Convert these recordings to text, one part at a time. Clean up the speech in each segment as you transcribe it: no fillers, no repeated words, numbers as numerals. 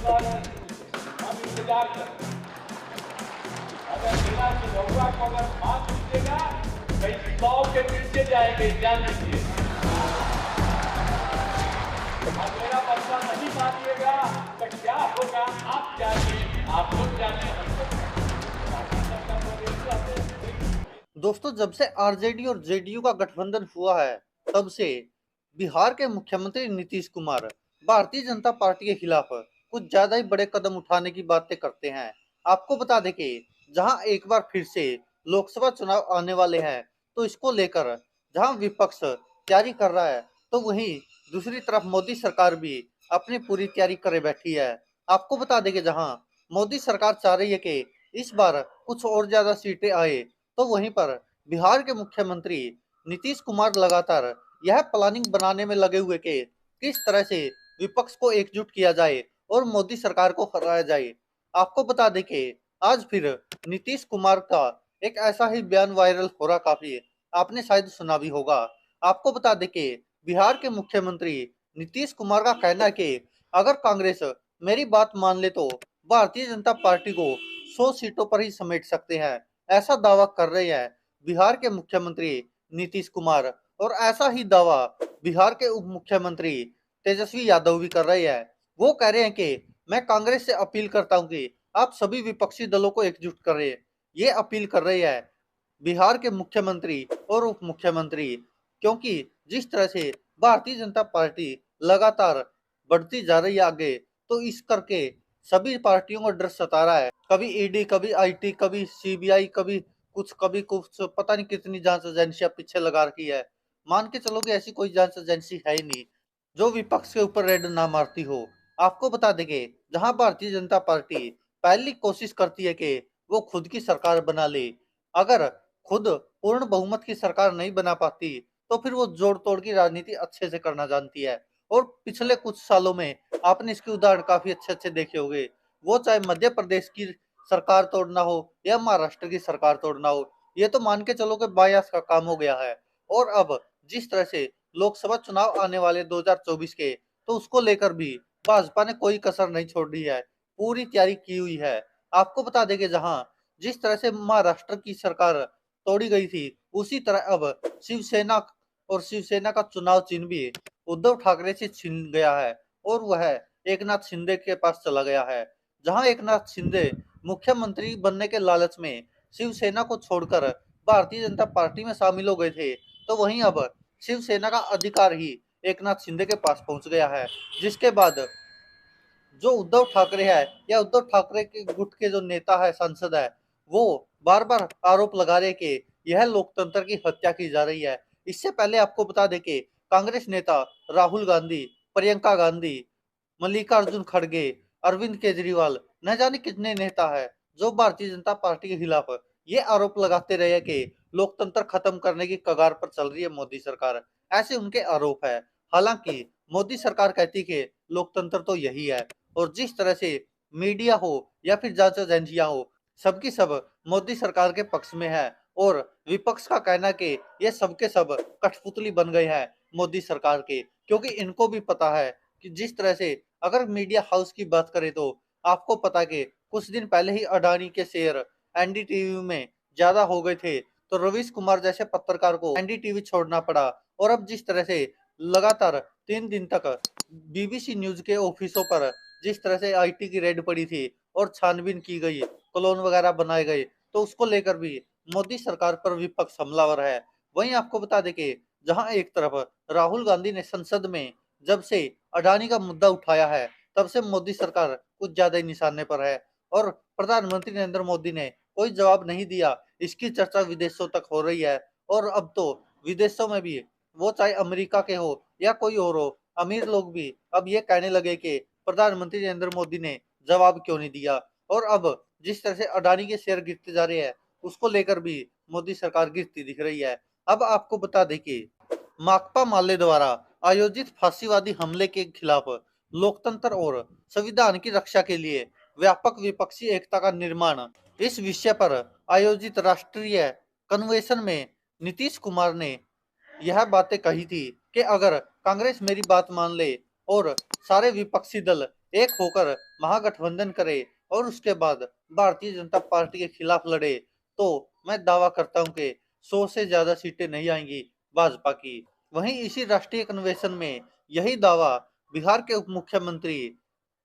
हम इंतजार करते हैं। अगर बिना चिरौरा को अगर मान लीजिएगा, कहीं 100 के पीछे जाएंगे, जान लीजिए। अब मेरा मसला नहीं मानिएगा तो क्या होगा आप जानिए, आप लोग जानिए, हम लोग दोस्तों, जब से आरजेडी और जेडीयू का गठबंधन हुआ है, तब से बिहार के मुख्यमंत्री नीतीश कुमार भारतीय जनता पार्टी के खिलाफ कुछ ज्यादा ही बड़े कदम उठाने की बातें करते हैं। आपको बता दें कि जहां एक बार फिर से लोकसभा चुनाव आने वाले हैं, तो इसको लेकर जहां विपक्ष तैयारी कर रहा है, तो वहीं दूसरी तरफ मोदी सरकार भी अपनी पूरी तैयारी करे बैठी है। आपको बता दें कि जहां मोदी सरकार चाह रही है कि इस बार कुछ और ज्यादा सीटें आए, तो वहीं पर बिहार के मुख्यमंत्री नीतीश कुमार लगातार यह प्लानिंग बनाने में लगे हुए कि किस तरह से विपक्ष को एकजुट किया जाए और मोदी सरकार को हराया जाए। आपको बता दें कि आज फिर नीतीश कुमार का एक ऐसा ही बयान वायरल हो रहा, काफी आपने शायद सुना भी होगा। आपको बता दें कि बिहार के मुख्यमंत्री नीतीश कुमार का कहना है कि अगर कांग्रेस मेरी बात मान ले तो भारतीय जनता पार्टी को 100 सीटों पर ही समेट सकते हैं। ऐसा दावा कर रहे हैं बिहार के मुख्यमंत्री नीतीश कुमार। और ऐसा ही दावा बिहार के उप मुख्यमंत्री तेजस्वी यादव भी कर रहे हैं। वो कह रहे हैं कि मैं कांग्रेस से अपील करता हूं कि आप सभी विपक्षी दलों को एकजुट करें। ये अपील कर रहे हैं बिहार के मुख्यमंत्री और उप मुख्यमंत्री, क्योंकि जिस तरह से भारतीय जनता पार्टी लगातार बढ़ती जा रही है आगे, तो इस करके सभी पार्टियों को डर सता रहा है। कभी ईडी, कभी आईटी, कभी सीबीआई, कभी कुछ, पता नहीं कितनी जांच एजेंसियां पीछे लगा रखी है। मान के चलो कि ऐसी कोई जांच एजेंसी है ही नहीं जो विपक्ष के ऊपर रेड ना मारती हो। आपको बता देंगे जहां भारतीय जनता पार्टी पहली कोशिश करती है कि वो खुद की सरकार बना ले, अगर खुद पूर्ण बहुमत की सरकार नहीं बना पाती, तो फिर वो जोड़ तोड़ की राजनीति अच्छे से करना जानती है। और पिछले कुछ सालों में आपने इसके उदाहरण काफी अच्छे अच्छे देखे होंगे। वो चाहे मध्य प्रदेश की सरकार तोड़ना हो या महाराष्ट्र की सरकार तोड़ना हो, ये तो मान के चलो कि बायास का काम हो गया है। और अब जिस तरह से लोकसभा चुनाव आने वाले 2024 के, तो उसको लेकर भी भाजपा ने कोई कसर नहीं छोड़ दी है, पूरी तैयारी की हुई है। आपको बता देंगे जहां जिस तरह से महाराष्ट्र की सरकार तोड़ी गई थी, उसी तरह अब शिवसेना और शिवसेना का चुनाव चिन्ह भी उद्धव ठाकरे से छिन गया है और वह एकनाथ शिंदे के पास चला गया है। जहां एकनाथ शिंदे मुख्यमंत्री बनने के लालच में शिवसेना को छोड़कर भारतीय जनता पार्टी में शामिल हो गए थे, तो वहीं अब शिवसेना का अधिकार ही एकनाथ शिंदे के पास पहुंच गया है। जिसके बाद जो उद्धव ठाकरे है या उद्धव ठाकरे के गुट के जो नेता है, सांसद है, वो बार बार आरोप लगा रहे कि यह लोकतंत्र की हत्या की जा रही है। इससे पहले आपको बता दें कि कांग्रेस नेता राहुल गांधी, प्रियंका गांधी, मल्लिकार्जुन खड़गे, अरविंद केजरीवाल, न जाने कितने नेता है जो भारतीय जनता पार्टी के खिलाफ ये आरोप लगाते रहे कि लोकतंत्र खत्म करने की कगार पर चल रही है मोदी सरकार। ऐसे उनके आरोप है। हालांकि मोदी सरकार कहती कि लोकतंत्र तो यही है। और जिस तरह से मीडिया हो या फिर जांच एजेंसियां हो, सबकी सब मोदी सरकार के पक्ष में है। और विपक्ष का कहना कि ये सबके सब कठपुतली बन गए हैं मोदी सरकार के, क्योंकि इनको भी पता है कि जिस तरह से अगर मीडिया हाउस की बात करें, तो आपको पता है कि कुछ दिन पहले ही अडानी के शेयर एनडीटीवी में ज्यादा हो गए थे, तो रवीश कुमार जैसे पत्रकार को एनडीटीवी छोड़ना पड़ा। और अब जिस तरह से लगातार 3 दिन तक बीबीसी न्यूज के ऑफिसों पर जिस तरह से आईटी की रेड पड़ी थी और छानबीन की गई, क्लोन वगैरह बनाए गए, तो उसको लेकर भी मोदी सरकार पर विपक्ष हमलावर है। वहीं आपको बता दें कि जहां एक तरफ राहुल गांधी ने संसद में जब से अडानी का मुद्दा उठाया है, तब से मोदी सरकार कुछ ज्यादा ही निशाने पर है। और प्रधानमंत्री नरेंद्र मोदी ने कोई जवाब नहीं दिया। इसकी चर्चा विदेशों तक हो रही है। और अब तो विदेशों में भी, वो चाहे अमेरिका के हो या कोई और हो, अमीर लोग भी अब ये कहने लगे कि प्रधानमंत्री नरेंद्र मोदी ने जवाब क्यों नहीं दिया। और अब जिस तरह से अडानी के शेयर गिरते जा रहे हैं, उसको लेकर भी मोदी सरकार गिरती दिख रही है। अब आपको बता दें कि माकपा माले द्वारा आयोजित फांसीवादी हमले के खिलाफ लोकतंत्र और संविधान की रक्षा के लिए व्यापक विपक्षी एकता का निर्माण, इस विषय पर आयोजित राष्ट्रीय कन्वेंशन में नीतीश कुमार ने यह बातें कही थी कि अगर कांग्रेस मेरी बात मान ले और सारे विपक्षी दल एक होकर महागठबंधन करे और उसके बाद भारतीय जनता पार्टी के खिलाफ लड़े तो मैं दावा करता हूं कि 100 से ज्यादा सीटें नहीं आएंगी भाजपा की। वहीं इसी राष्ट्रीय कन्वेंशन में यही दावा बिहार के उप मुख्यमंत्री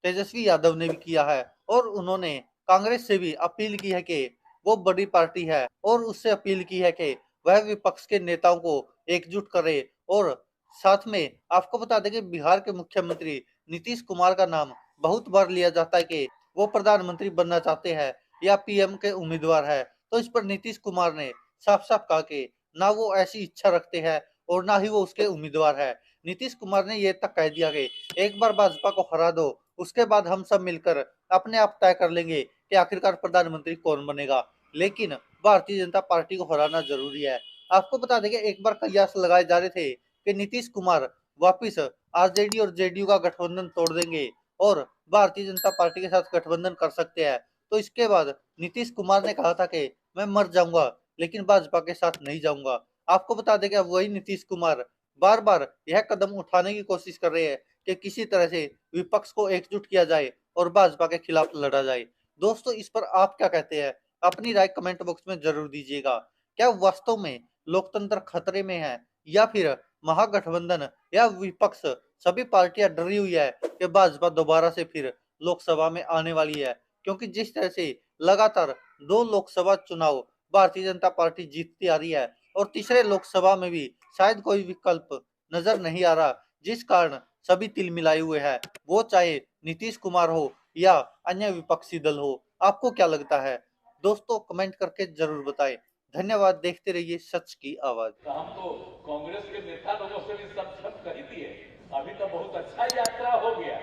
तेजस्वी यादव ने भी किया है और उन्होंने कांग्रेस से भी अपील की है कि वो बड़ी पार्टी है और उससे अपील की है कि वह विपक्ष के नेताओं को एकजुट करे। और साथ में आपको बता दें कि बिहार के मुख्यमंत्री नीतीश कुमार का नाम बहुत बार लिया जाता है कि वो प्रधानमंत्री बनना चाहते हैं या पीएम के उम्मीदवार है, तो इस पर नीतीश कुमार ने साफ साफ कहा कि ना वो ऐसी इच्छा रखते हैं और ना ही वो उसके उम्मीदवार है। नीतीश कुमार ने ये तक कह दिया कि एक बार भाजपा को हरा दो, उसके बाद हम सब मिलकर अपने आप तय कर लेंगे कि आखिरकार प्रधानमंत्री कौन बनेगा, लेकिन भारतीय जनता पार्टी को हराना जरूरी है। आपको बता दें कि एक बार कयास लगाए जा रहे थे कि नीतीश कुमार वापिस आरजेडी और जेडीयू का गठबंधन तोड़ देंगे और भारतीय जनता पार्टी के साथ गठबंधन कर सकते हैं। तो इसके बाद नीतीश कुमार ने कहा था कि मैं मर जाऊंगा लेकिन भाजपा के साथ नहीं जाऊंगा। आपको बता दें कि अब वही नीतीश कुमार बार बार यह कदम उठाने की कोशिश कर रहे हैं कि किसी तरह से विपक्ष को एकजुट किया जाए और भाजपा के खिलाफ लड़ा जाए। दोस्तों, इस पर आप क्या कहते हैं? अपनी राय कमेंट बॉक्स में जरूर दीजिएगा। क्या वास्तव में लोकतंत्र खतरे में है या फिर महागठबंधन या विपक्ष सभी पार्टियां डरी हुई है कि भाजपा दोबारा से फिर लोकसभा में आने वाली है? क्योंकि जिस तरह से लगातार 2 लोकसभा चुनाव भारतीय जनता पार्टी जीतती आ रही है और तीसरे लोकसभा में भी शायद कोई विकल्प नजर नहीं आ रहा, जिस कारण सभी तिलमिलाए हुए हैं, वो चाहे नीतीश कुमार हो या अन्य विपक्षी दल हो। आपको क्या लगता है? दोस्तों, कमेंट करके जरूर बताएं। धन्यवाद। देखते रहिए सच की आवाज। तो हम तो कांग्रेस के नेता लोगों से भी सब कर ही दिए। अभी तो बहुत अच्छा यात्रा हो गया,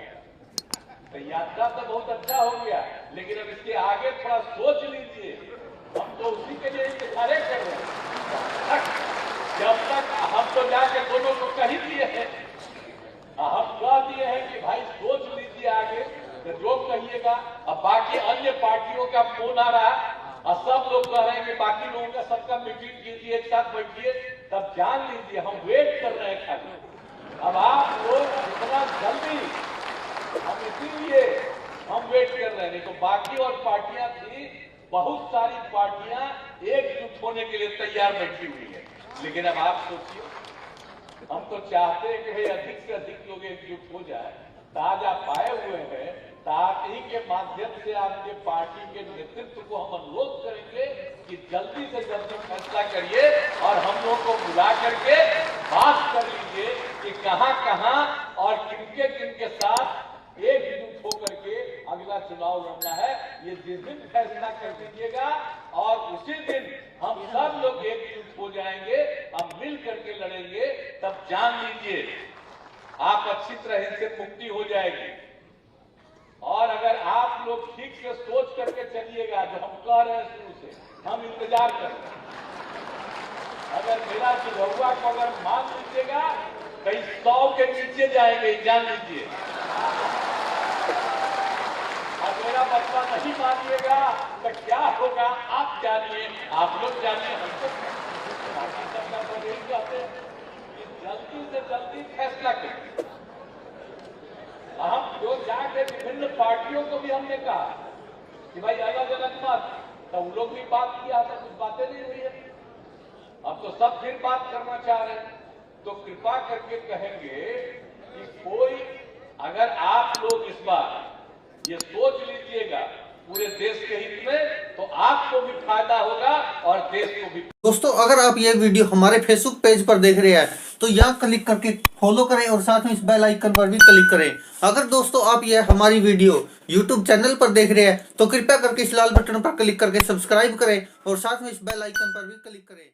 तो यात्रा तो बहुत अच्छा हो गया, लेकिन अब इसके आगे थोड़ा सोच लीजिए। हम तो उसी के लिए इंतजार कर रहे हैं। जब तक हम तो जाके दोनों को कह ही दिए हैं, हम कह दिए हैं कि भाई सोच लीजिए आगे, तो जो कहिएगा। अब बाकी अन्य पार्टियों का फोन आ रहा है और सब लोग कह रहे हैं कि बाकी लोगों का सबका मीटिंग कीजिए, एक साथ बैठिए, तब जान लीजिए हम वेट कर रहे हैं खाली। अब आप लोग इतना जल्दी, हम इसीलिए हम वेट कर रहे हैं। नहीं तो बाकी और पार्टियां थी, बहुत सारी पार्टियां एकजुट होने के लिए तैयार बैठी हुई है। लेकिन अब आप सोचिए, हम तो चाहते हैं कि भाई अधिक से अधिक लोग एकजुट हो जाए। ताजा पाए हुए हैं, ताकि के माध्यम से आपके पार्टी के नेतृत्व को हम अनुरोध करेंगे कि जल्दी से जल्दी फैसला करिए और हम लोगों को बुला करके बात कर लीजिए कि कहां कहां और किनके साथ एकजुट होकर के अगला चुनाव लड़ना है। ये जिस दिन फैसला कर दीजिएगा और उसी दिन हम सब लोग एकजुट हो जाएंगे, हम मिल करके लड़ेंगे, तब जान लीजिए आप अच्छी तरह इनसे मुक्ति हो जाएगी। और अगर आप लोग ठीक से सोच करके चलिएगा, जो हम कह रहे हैं शुरू से, हम इंतजार करेंगे। अगर मेरा सुझाव को अगर मान लीजिएगा, कहीं 100 के नीचे जाएंगे, जान लीजिए। अब मेरा बच्चा नहीं मानिएगा तो क्या होगा आप जानिए, आप लोग जानिए। हमको कहते हैं कि जल्दी से जल्दी फैसला करें। हम जो जाके विभिन्न पार्टियों को भी हमने कहा कि भाई अलग अलग मत, तो उन लोग भी बात किया था, कुछ बातें नहीं हुई है। अब तो सब फिर बात करना चाह रहे हैं। तो कृपा करके कहेंगे कि कोई, अगर आप लोग इस बार ये सोच लीजिएगा पूरे देश के हित में, तो आपको भी फायदा होगा और देश को भी। दोस्तों, अगर आप ये वीडियो हमारे फेसबुक पेज पर देख रहे हैं तो यहाँ क्लिक करके फॉलो करें और साथ में इस बेल आइकन पर भी क्लिक करें। अगर दोस्तों आप ये हमारी वीडियो यूट्यूब चैनल पर देख रहे हैं तो कृपया करके इस लाल बटन पर क्लिक करके सब्सक्राइब करें और साथ में इस बेल आइकन पर भी क्लिक करें।